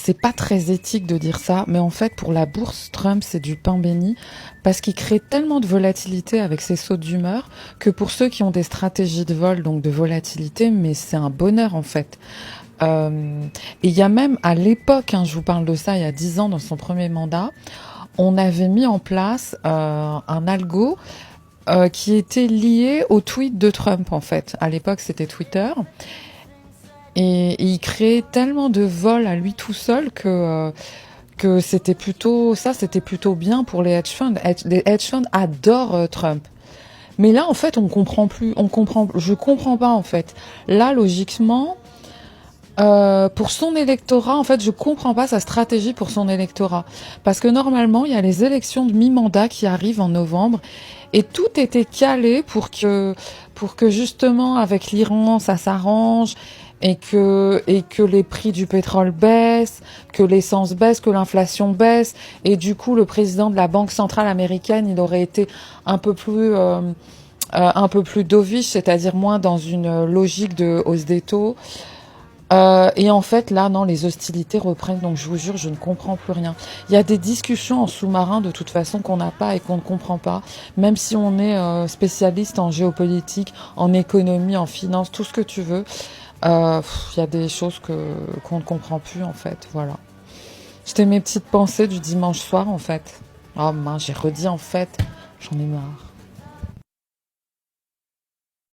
c'est pas très éthique de dire ça, mais en fait, pour la bourse, Trump, c'est du pain béni, parce qu'il crée tellement de volatilité avec ses sautes d'humeur, que pour ceux qui ont des stratégies de vol, donc de volatilité, mais c'est un bonheur, en fait. Et il y a même, à l'époque, hein, je vous parle de ça, il y a 10 ans, dans son premier mandat, on avait mis en place un algo qui était lié au tweet de Trump, en fait. À l'époque, c'était Twitter. Et il créait tellement de vols à lui tout seul que c'était plutôt bien pour les hedge funds. Les hedge funds adorent Trump. Mais là, en fait, je comprends pas, en fait. Là, logiquement, pour son électorat, en fait, je comprends pas sa stratégie pour son électorat. Parce que normalement, il y a les élections de mi-mandat qui arrivent en novembre et tout était calé pour que justement, avec l'Iran, ça s'arrange et que les prix du pétrole baissent, que l'essence baisse, que l'inflation baisse. Et du coup, le président de la Banque centrale américaine, il aurait été un un peu plus dovish, c'est-à-dire moins dans une logique de hausse des taux. Et en fait, là, non, les hostilités reprennent. Donc, je vous jure, je ne comprends plus rien. Il y a des discussions en sous-marin, de toute façon, qu'on n'a pas et qu'on ne comprend pas. Même si on est spécialiste en géopolitique, en économie, en finance, tout ce que tu veux. Il y a des choses qu'on ne comprend plus, en fait. Voilà. C'était mes petites pensées du dimanche soir, en fait. Oh mince, j'ai redit en fait. J'en ai marre.